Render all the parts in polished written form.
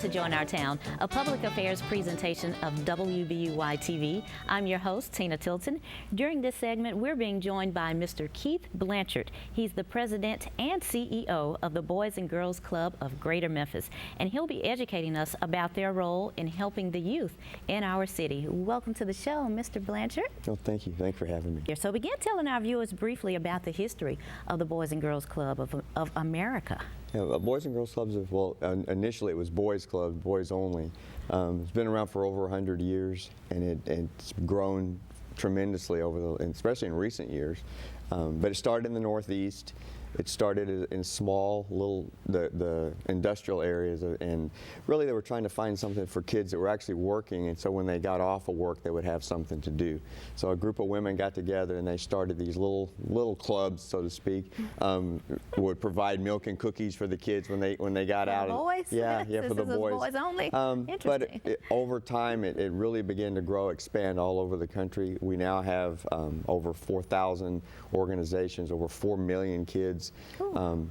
to Join Our Town, a public affairs presentation of WBUY-TV. I'm your host, Tina Tilton. During this segment, we're being joined by Mr. Keith Blanchard. He's the president and CEO of the Boys and Girls Club of Greater Memphis, and he'll be educating us about their role in helping the youth in our city. Welcome to the show, Mr. Blanchard. Oh, thank you. Thanks for having me. So begin telling our viewers briefly about the history of the Boys and Girls Club of America. Yeah, Boys and Girls Clubs, initially it was boys clubs, boys only. It's been around for over 100 years, and it's grown tremendously especially in recent years. But it started in the Northeast. It started in small the industrial areas, and really they were trying to find something for kids that were actually working, and so when they got off of work they would have something to do. So a group of women got together and they started these little clubs, so to speak, would provide milk and cookies for the kids when they got out. Boys? Yeah, for the boys. Boys only? Interesting. But over time it really began to grow, expand all over the country. We now have over 4,000 organizations, over 4 million kids. Cool.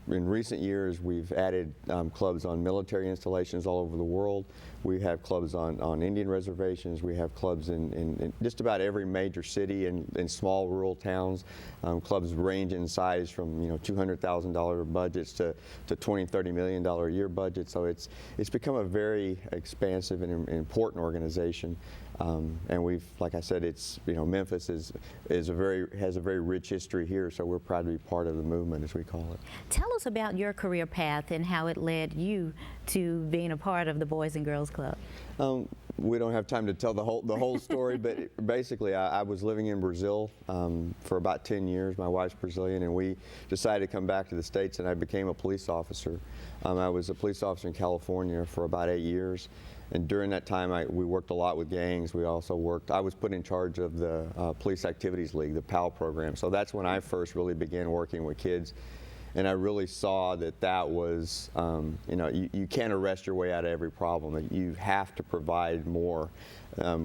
In recent years, we've added clubs on military installations all over the world. We have clubs on Indian reservations. We have clubs in just about every major city and in small rural towns. Clubs range in size from $200,000 budgets to $20-30 million a year budget. So it's become a very expansive and important organization. And like I said, Memphis has a very rich history here, so we're proud to be part of the movement, as we call it. Tell us about your career path and how it led you to being a part of the Boys and Girls Club. We don't have time to tell the whole story, but basically I was living in Brazil for about 10 years. My wife's Brazilian, and we decided to come back to the States, and I became a police officer. I was a police officer in California for about 8 years. And during that time, we worked a lot with gangs. I was put in charge of the Police Activities League, the PAL program. So that's when I first really began working with kids. And I really saw that was, you can't arrest your way out of every problem. You have to provide more.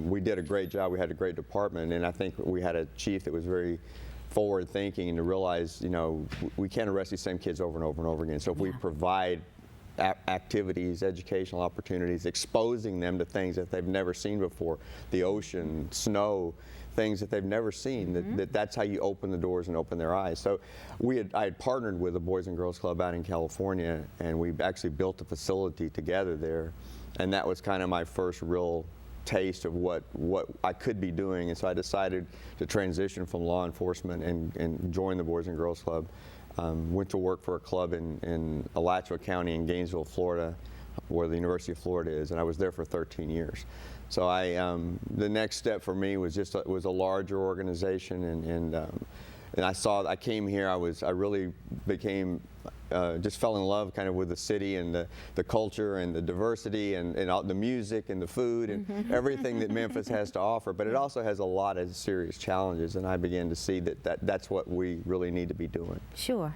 We did a great job. We had a great department. And I think we had a chief that was very forward thinking and to realize, we can't arrest these same kids over and over and over again. So if we provide activities, educational opportunities, exposing them to things that they've never seen before, the ocean, snow, things that they've never seen, that's how you open the doors and open their eyes. So I had partnered with the Boys and Girls Club out in California, and we actually built a facility together there, and that was kind of my first real taste of what I could be doing. And so I decided to transition from law enforcement and join the Boys and Girls Club. Went to work for a club in Alachua County in Gainesville, Florida, where the University of Florida is, and I was there for 13 years. So the next step for me was a larger organization, and I came here. I really became just fell in love kind of with the city and the culture and the diversity and all, the music and the food and everything that Memphis has to offer. But it also has a lot of serious challenges, and I began to see that's what we really need to be doing. Sure.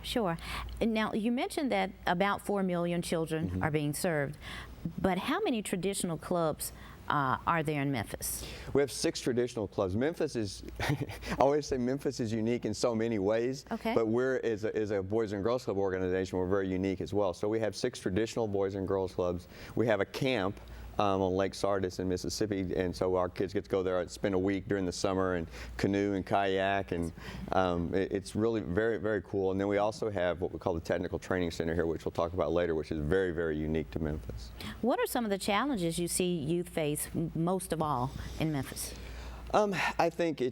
Now, you mentioned that about 4 million children are being served, but how many traditional clubs are there in Memphis? We have 6 traditional clubs. Memphis is, I always say Memphis is unique in so many ways, but as a Boys and Girls Club organization, we're very unique as well. So we have 6 traditional Boys and Girls Clubs. We have a camp on Lake Sardis in Mississippi, and so our kids get to go there and spend a week during the summer and canoe and kayak, and it's really very, very cool. And then we also have what we call the Technical Training Center here, which we'll talk about later, which is very, very unique to Memphis. What are some of the challenges you see youth face most of all in Memphis? I think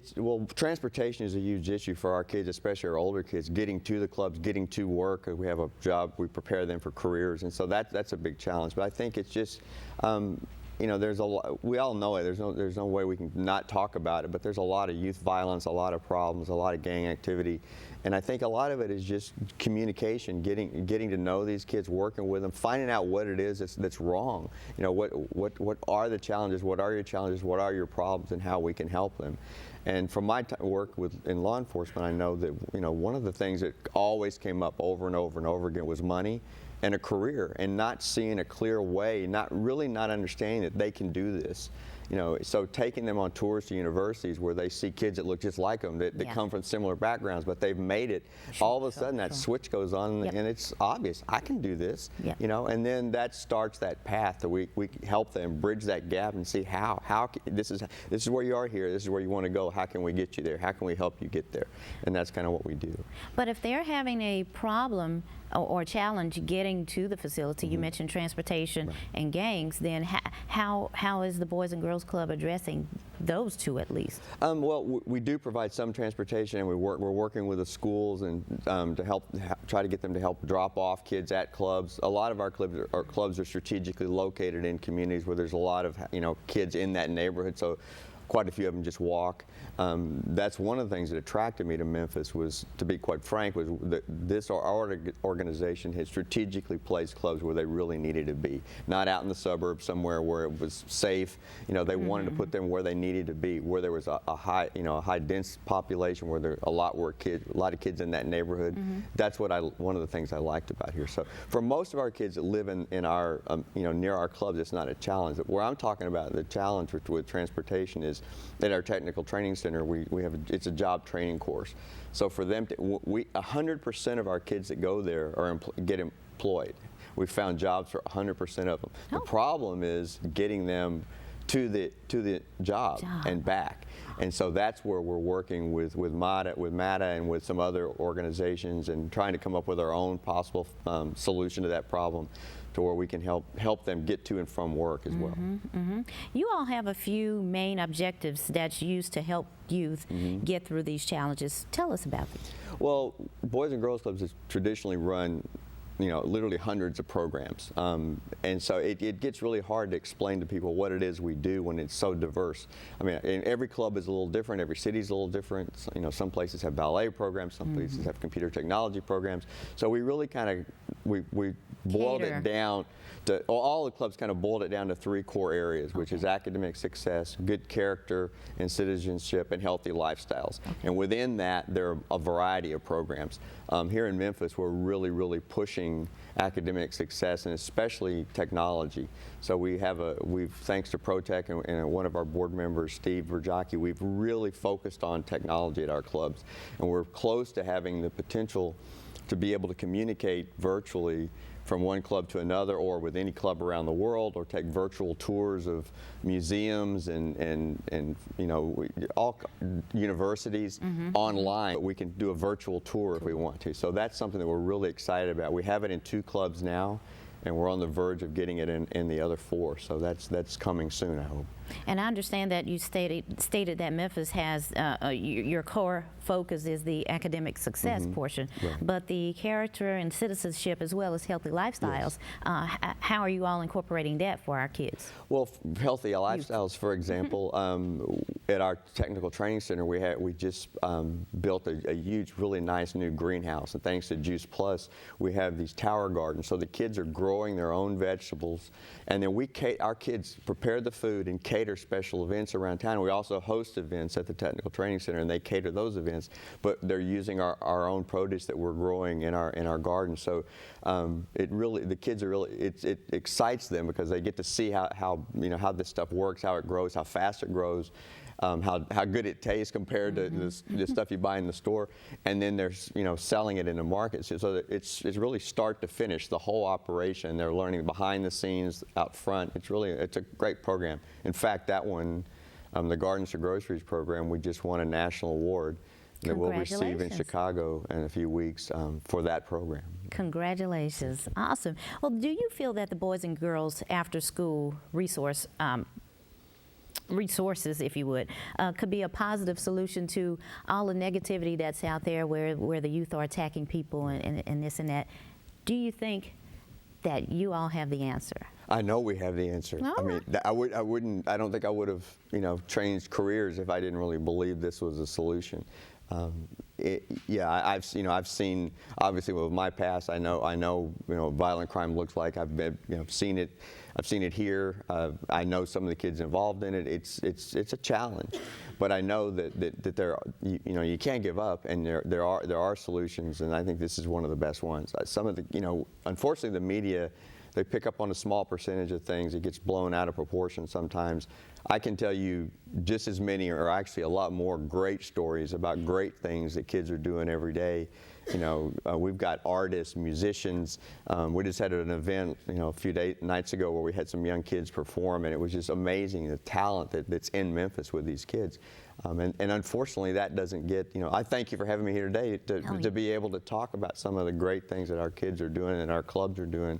transportation is a huge issue for our kids, especially our older kids, getting to the clubs, getting to work. We have a job, we prepare them for careers, and so that's a big challenge. But I think it's just, there's a lot, we all know it, there's no way we can not talk about it, but there's a lot of youth violence, a lot of problems, a lot of gang activity. And I think a lot of it is just communication, getting to know these kids, working with them, finding out what it is that's wrong. What are the challenges? What are your challenges? What are your problems? And how we can help them. And from my work in law enforcement, I know that one of the things that always came up over and over and over again was money and a career, and not seeing a clear way, not understanding that they can do this. So taking them on tours to universities where they see kids that look just like them, that come from similar backgrounds, but they've made it, all of a sudden that switch goes on, and it's obvious, I can do this, and then that starts that path that we help them bridge that gap and see how this is where you are here, this is where you want to go, how can we get you there, how can we help you get there, and that's kind of what we do. But if they're having a problem or challenge getting to the facility, you mentioned transportation and gangs, then how is the Boys and Girls Club addressing those two at least? Well, we do provide some transportation, and we're working with the schools and to try to get them to help drop off kids at clubs. A lot of our clubs are strategically located in communities where there's a lot of kids in that neighborhood, so quite a few of them just walk. That's one of the things that attracted me to Memphis, was, to be quite frank, was that our organization had strategically placed clubs where they really needed to be, not out in the suburbs somewhere where it was safe. They wanted to put them where they needed to be, where there was a high dense population, where there a lot of kids in that neighborhood. That's what one of the things I liked about here. So for most of our kids that live in our near our clubs, it's not a challenge. Where I'm talking about the challenge with transportation is at our technical training center, it's a job training course. So for them, 100% of our kids that go there get employed. We found jobs for 100% of them. The problem is getting them to the job and back. And so that's where we're working with MATA and with some other organizations, and trying to come up with our own possible solution to that problem, to where we can help them get to and from work as well. You all have a few main objectives that's used to help youth get through these challenges. Tell us about them. Well, Boys and Girls Clubs has traditionally run literally hundreds of programs. And so it gets really hard to explain to people what it is we do when it's so diverse. I mean, every club is a little different, every city's a little different. Some places have ballet programs, some places have computer technology programs. So we really we boiled it down to, all the clubs kind of boiled it down to 3 core areas, which is academic success, good character and citizenship, and healthy lifestyles. And within that, there are a variety of programs. Here in Memphis, we're really pushing academic success, and especially technology. So we've thanks to ProTech and one of our board members, Steve Verjaki, we've really focused on technology at our clubs, and we're close to having the potential to be able to communicate virtually from one club to another, or with any club around the world, or take virtual tours of museums and all universities online. We can do a virtual tour if we want to. So that's something that we're really excited about. We have it in 2 clubs now, and we're on the verge of getting it in the other 4. So that's coming soon, I hope. And I understand that you stated that Memphis has your core focus is the academic success portion, but the character and citizenship, as well as healthy lifestyles. How are you all incorporating that for our kids? Well, healthy lifestyles, for example, at our technical training center, we just built a huge, really nice new greenhouse, and thanks to Juice Plus, we have these tower gardens. So the kids are growing their own vegetables, and then our kids prepare the food and cater special events around town. We also host events at the Technical Training Center, and they cater those events, but they're using our own produce that we're growing in our garden. So the kids are really, it excites them, because they get to see how this stuff works, how it grows, how fast it grows, how good it tastes compared to the stuff you buy in the store, and then they're selling it in the market. So that it's really start to finish, the whole operation. They're learning behind the scenes, out front. It's a great program. In fact, that one, the Gardens to Groceries program, we just won a national award that we'll receive in Chicago in a few weeks for that program. Congratulations. Awesome. Well, do you feel that the Boys and Girls After School resources, if you would, could be a positive solution to all the negativity that's out there, where the youth are attacking people and this and that? Do you think that you all have the answer? I know we have the answer. I mean, I don't think I would have, changed careers if I didn't really believe this was a solution. I've seen, obviously with my past, I know violent crime looks like. I've seen it here. I know some of the kids involved in it. It's a challenge, but I know that there, you can't give up, and there are solutions, and I think this is one of the best ones. Some of the, unfortunately, the they pick up on a small percentage of things. It gets blown out of proportion sometimes. I can tell you just as many, or actually a lot more, great stories about great things that kids are doing every day. You know, we've got artists, musicians. We just had an event, you know, a few nights ago where we had some young kids perform, and it was just amazing the talent that's in Memphis with these kids. And unfortunately, that doesn't get, you know, I thank you for having me here today to be able to talk about some of the great things that our kids are doing and our clubs are doing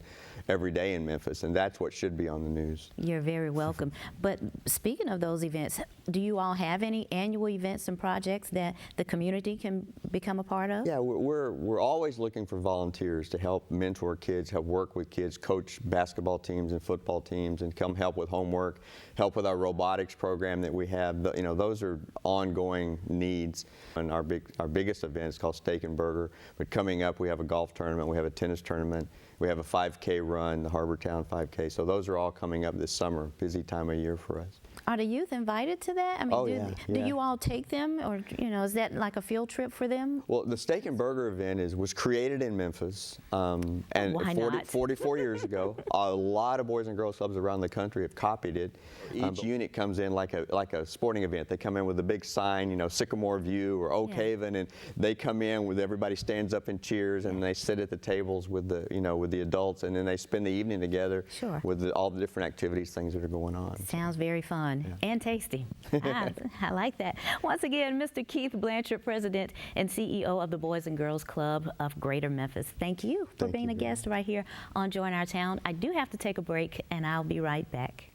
every day in Memphis, and that's what should be on the news. You're very welcome. But speaking of those events, do you all have any annual events and projects that the community can become a part of? Yeah, we're always looking for volunteers to help mentor kids, help work with kids, coach basketball teams and football teams, and come help with homework, help with our robotics program that we have. You know, those are ongoing needs. And our biggest event is called Steak and Burger. But coming up, we have a golf tournament, we have a tennis tournament, we have a 5K run, the Harbortown 5K. So those are all coming up this summer. Busy time of year for us. Are the youth invited to that? I mean, do yeah. you all take them, or you know, is that like a field trip for them? Well, the Steak and Burger event was created in Memphis, and Why not? 44 years ago. A lot of Boys and Girls Clubs around the country have copied it. Each unit comes in like a sporting event. They come in with a big sign, you know, Sycamore View or Oak Haven, and they come in with everybody stands up and cheers, and they sit at the tables with the adults, and then they spend the evening together with all the different activities, things that are going on. Sounds very fun and tasty. I like that. Once again, Mr. Keith Blanchard, President and CEO of the Boys and Girls Club of Greater Memphis. Thank you for being a guest right here on Join Our Town. I do have to take a break, and I'll be right back.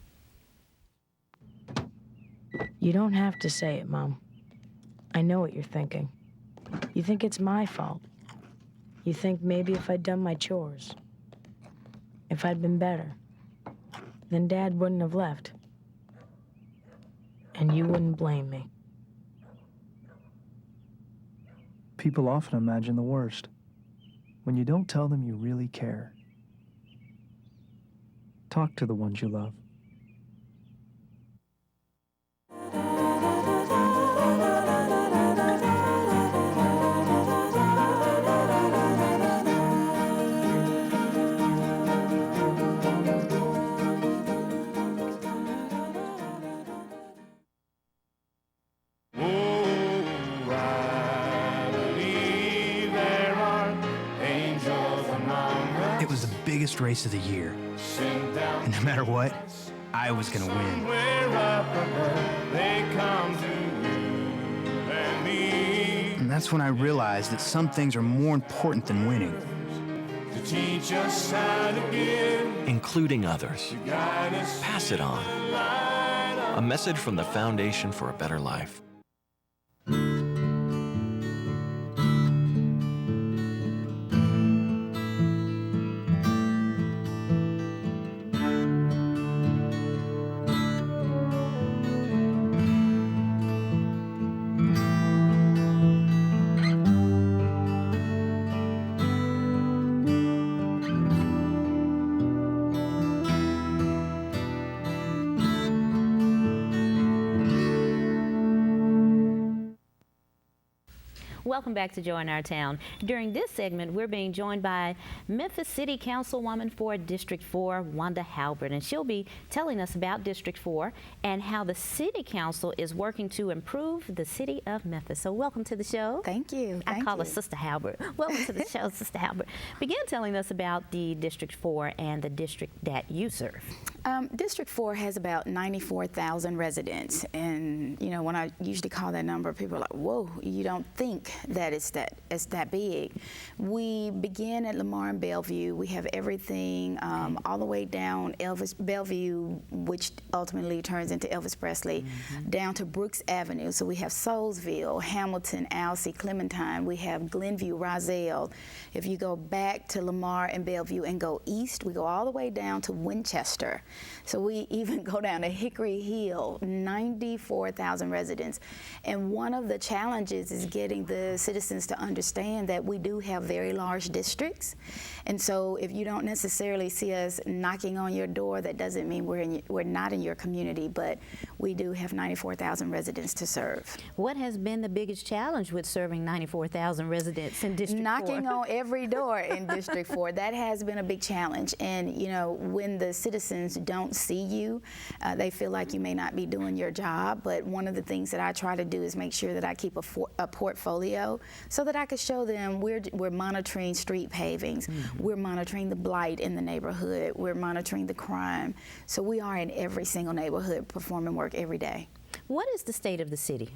You don't have to say it, Mom. I know what you're thinking. You think it's my fault. You think maybe if I'd done my chores, if I'd been better, then Dad wouldn't have left. And you wouldn't blame me. People often imagine the worst when you don't tell them you really care. Talk to the ones you love. It was the biggest race of the year. And no matter what, I was going to win. And that's when I realized that some things are more important than winning. Including others. Pass it on. A message from the Foundation for a Better Life. Welcome back to Join Our Town. During this segment, we're being joined by Memphis City Councilwoman for District 4, Wanda Halbert, and she'll be telling us about District 4 and how the City Council is working to improve the city of Memphis. So welcome to the show. Thank you. I call her Sister Halbert. Welcome to the show, Sister Halbert. Begin telling us about the District 4 and the district that you serve. District 4 has about 94,000 residents, and you know, when I usually call that number, people are like, "Whoa, you don't think that it's that big." We begin at Lamar and Bellevue. We have everything all the way down Bellevue, which ultimately turns into Elvis Presley, down to Brooks Avenue. So we have Soulsville, Hamilton, Alsea, Clementine. We have Glenview, Roselle. If you go back to Lamar and Bellevue and go east, we go all the way down to Winchester. So we even go down to Hickory Hill, 94,000 residents. And one of the challenges is getting the citizens to understand that we do have very large districts. And so if you don't necessarily see us knocking on your door, that doesn't mean we're not in your community, but we do have 94,000 residents to serve. What has been the biggest challenge with serving 94,000 residents in District 4? Knocking on every door in District 4. That has been a big challenge. And, you know, when the citizens don't see you, they feel like you may not be doing your job. But one of the things that I try to do is make sure that I keep a portfolio so that I can show them we're monitoring street pavings, we're monitoring the blight in the neighborhood, we're monitoring the crime. So we are in every single neighborhood performing work every day. What is the state of the city?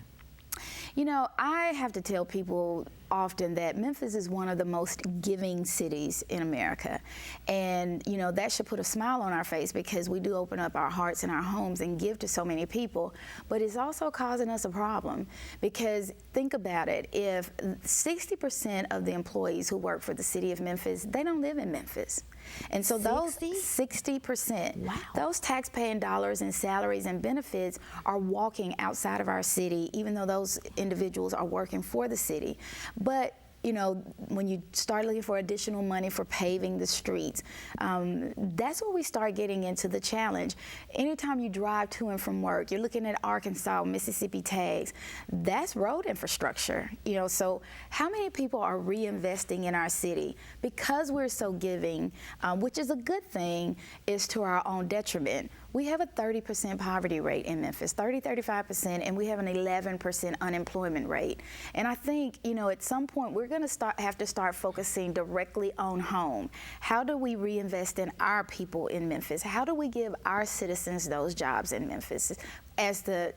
You know, I have to tell people often that Memphis is one of the most giving cities in America. And, you know, that should put a smile on our face because we do open up our hearts and our homes and give to so many people. But it's also causing us a problem because think about it. If 60% of the employees who work for the city of Memphis, they don't live in Memphis. And so those 60%, wow, those tax-paying dollars and salaries and benefits are walking outside of our city, even though those individuals are working for the city. But you know, when you start looking for additional money for paving the streets, that's where we start getting into the challenge. Anytime you drive to and from work, you're looking at Arkansas, Mississippi tags, that's road infrastructure. You know, so how many people are reinvesting in our city? Because we're so giving, which is a good thing, is to our own detriment. We have a 30% poverty rate in Memphis, 35%, and we have an 11% unemployment rate. And I think, you know, at some point we're going to have to start focusing directly on home. How do we reinvest in our people in Memphis? How do we give our citizens those jobs in Memphis as those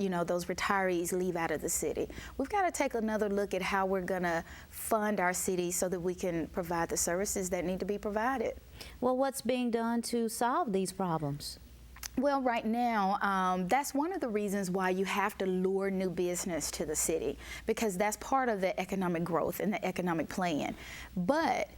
retirees leave out of the city? We've got to take another look at how we're going to fund our city so that we can provide the services that need to be provided. Well, what's being done to solve these problems? Well, right now, that's one of the reasons why you have to lure new business to the city, because that's part of the economic growth and the economic plan. But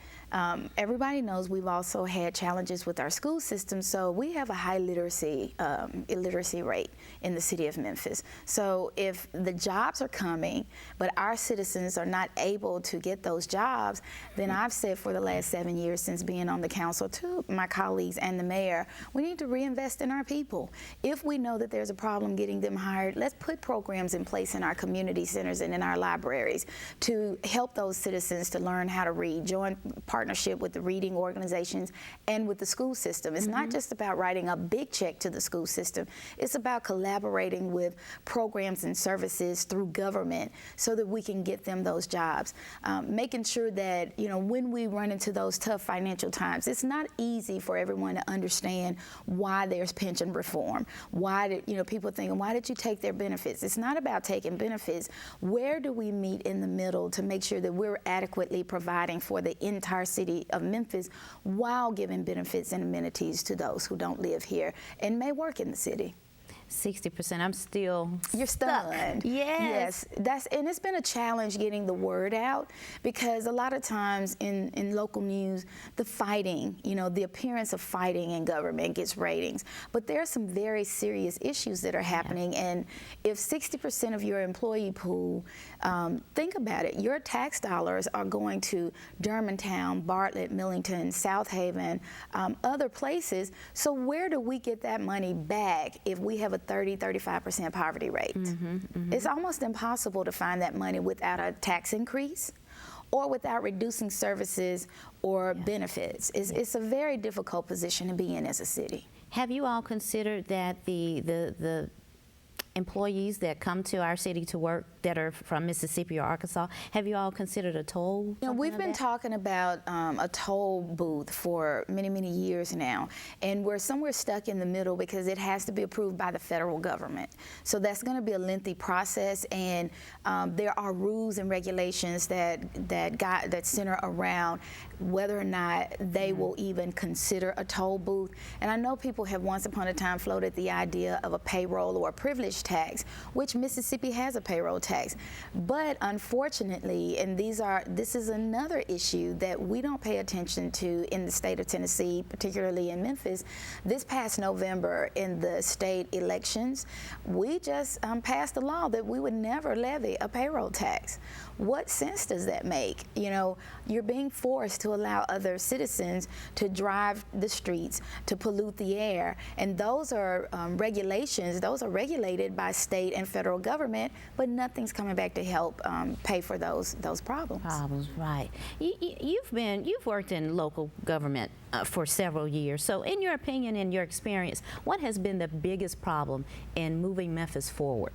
everybody knows we've also had challenges with our school system, so we have a high illiteracy rate in the city of Memphis. So if the jobs are coming, but our citizens are not able to get those jobs, then I've said for the last 7 years since being on the council to my colleagues and the mayor, we need to reinvest in our people. If we know that there's a problem getting them hired, let's put programs in place in our community centers and in our libraries to help those citizens to learn how to read, join partnership with the reading organizations and with the school system. It's not just about writing a big check to the school system. It's about collaborating with programs and services through government so that we can get them those jobs. Making sure that, you know, when we run into those tough financial times, it's not easy for everyone to understand why there's pension reform. Why did, you know, people thinking, why did you take their benefits? It's not about taking benefits. Where do we meet in the middle to make sure that we're adequately providing for the entire city of Memphis while giving benefits and amenities to those who don't live here and may work in the city? 60%. I'm still You're stunned. Yes. And it's been a challenge getting the word out because a lot of times in local news, the fighting, you know, the appearance of fighting in government gets ratings. But there are some very serious issues that are happening. And if 60% of your employee pool, think about it, your tax dollars are going to Germantown, Bartlett, Millington, South Haven, other places. So where do we get that money back if we have a 35% poverty rate? It's almost impossible to find that money without a tax increase or without reducing services or benefits. It's a very difficult position to be in as a city. Have you all considered that the employees that come to our city to work that are from Mississippi or Arkansas, have you all considered a toll? You know, we've been talking about a toll booth for many, many years now, and we're somewhere stuck in the middle because it has to be approved by the federal government. So that's going to be a lengthy process, and there are rules and regulations that center around whether or not they will even consider a toll booth. And I know people have once upon a time floated the idea of a payroll or a privilege large tax, which Mississippi has a payroll tax. But unfortunately, and this is another issue that we don't pay attention to in the state of Tennessee, particularly in Memphis. This past November in the state elections, we just passed a law that we would never levy a payroll tax. What sense does that make? You know, you're being forced to allow other citizens to drive the streets, to pollute the air, and those are regulations. Those are regulated by state and federal government, but nothing's coming back to help pay for those problems. Right. You've worked in local government for several years. So, in your opinion, in your experience, what has been the biggest problem in moving Memphis forward?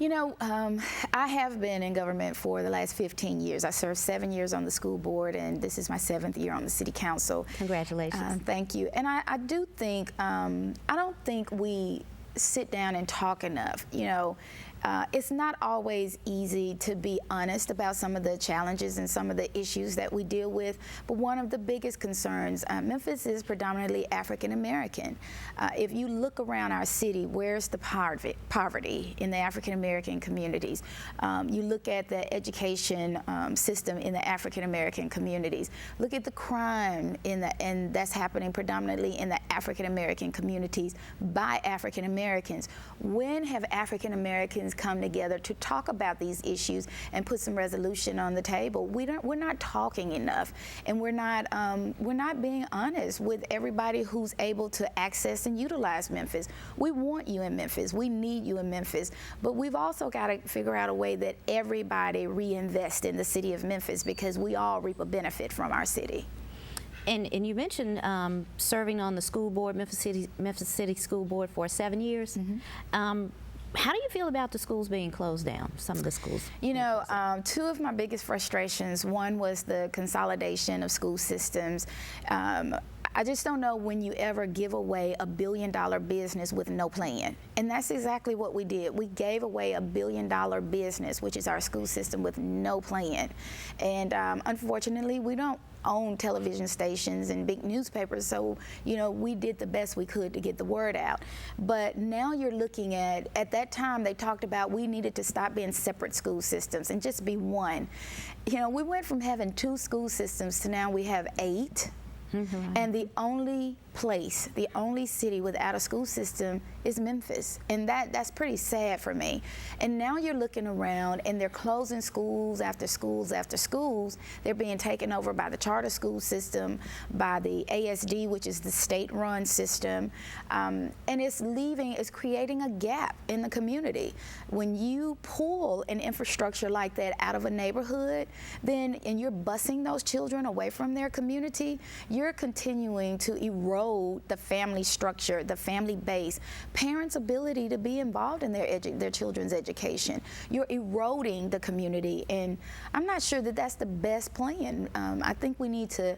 You know, I have been in government for the last 15 years. I served 7 years on the school board, and this is my 7th year on the city council. Congratulations. Thank you. And I do think, I don't think we sit down and talk enough. You know, it's not always easy to be honest about some of the challenges and some of the issues that we deal with, but one of the biggest concerns, Memphis is predominantly African American. If you look around our city, where's the poverty in the African American communities? You look at the education system in the African American communities. Look at the crime and that's happening predominantly in the African American communities by African Americans. When have African Americans come together to talk about these issues and put some resolution on the table? We're not talking enough, and we're not being honest with everybody who's able to access and utilize Memphis. We want you in Memphis. We need you in Memphis, but we've also got to figure out a way that everybody reinvest in the city of Memphis, because we all reap a benefit from our city. And you mentioned serving on the school board, Memphis City School Board, for 7 years. Mm-hmm. How do you feel about the schools being closed down, some of the schools? You know, two of my biggest frustrations, one was the consolidation of school systems. I just don't know when you ever give away $1 billion business with no plan. And that's exactly what we did. We gave away $1 billion business, which is our school system, with no plan. And unfortunately, we don't own television stations and big newspapers, so you know, we did the best we could to get the word out. But now you're looking at that time they talked about we needed to stop being separate school systems and just be one. You know, we went from having 2 school systems to now we have 8. Mm-hmm. And the only city without a school system is Memphis. And that's pretty sad for me. And now you're looking around and they're closing schools after schools after schools. They're being taken over by the charter school system, by the ASD, which is the state-run system. And it's creating a gap in the community. When you pull an infrastructure like that out of a neighborhood, and you're busing those children away from their community, you're continuing to erode the family structure, the family base, parents' ability to be involved in their children's education. You're eroding the community, and I'm not sure that that's the best plan. I think we need to,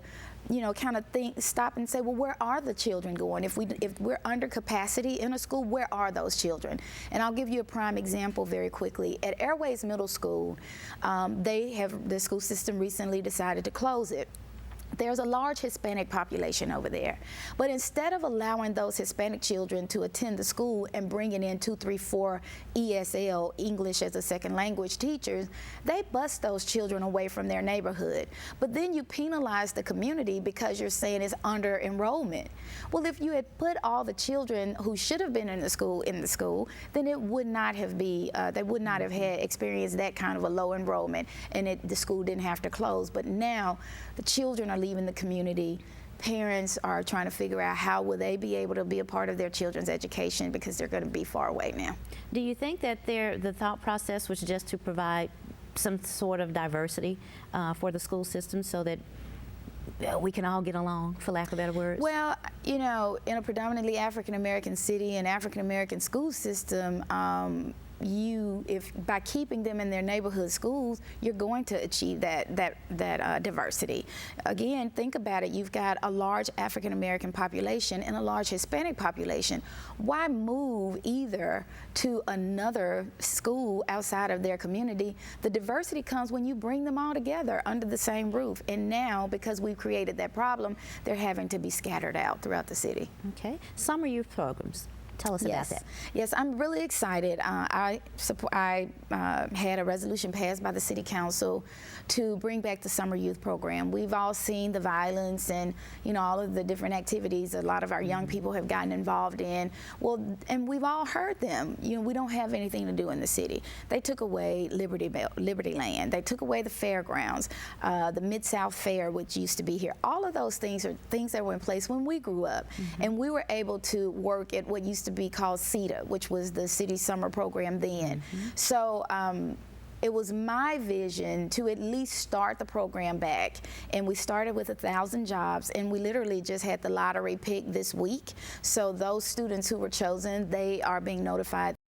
you know, kind of stop and say, well, where are the children going? If we're under capacity in a school, where are those children? And I'll give you a prime example very quickly. At Airways Middle School, the school system recently decided to close it. There's a large Hispanic population over there. But instead of allowing those Hispanic children to attend the school and bringing in 2, 3, 4 ESL, English as a second language teachers, they bus those children away from their neighborhood. But then you penalize the community because you're saying it's under enrollment. Well, if you had put all the children who should have been in the school, then it would not have they would not have had experienced that kind of a low enrollment, and the school didn't have to close. But now the children are leaving the community. Parents are trying to figure out how will they be able to be a part of their children's education because they're going to be far away now. Do you think that the thought process was just to provide some sort of diversity for the school system so that we can all get along, for lack of better words? Well, you know, in a predominantly African-American city and African-American school system, if by keeping them in their neighborhood schools, you're going to achieve that diversity. Again, think about it. You've got a large African American population and a large Hispanic population. Why move either to another school outside of their community? The diversity comes when you bring them all together under the same roof. And now, because we've created that problem, they're having to be scattered out throughout the city. Okay. Summer youth programs. Tell us about that. Yes, I'm really excited. I had a resolution passed by the City Council to bring back the summer youth program. We've all seen the violence and all of the different activities a lot of our young people have gotten involved in. Well, and we've all heard them. We don't have anything to do in the city. They took away Liberty Land. They took away the fairgrounds, the Mid-South Fair, which used to be here. All of those things are things that were in place when we grew up, and we were able to work at what used to be called CETA, which was the city summer program then. So it was my vision to at least start the program back, and we started with 1,000 jobs, and we literally just had the lottery pick this week. So those students who were chosen, they are being notified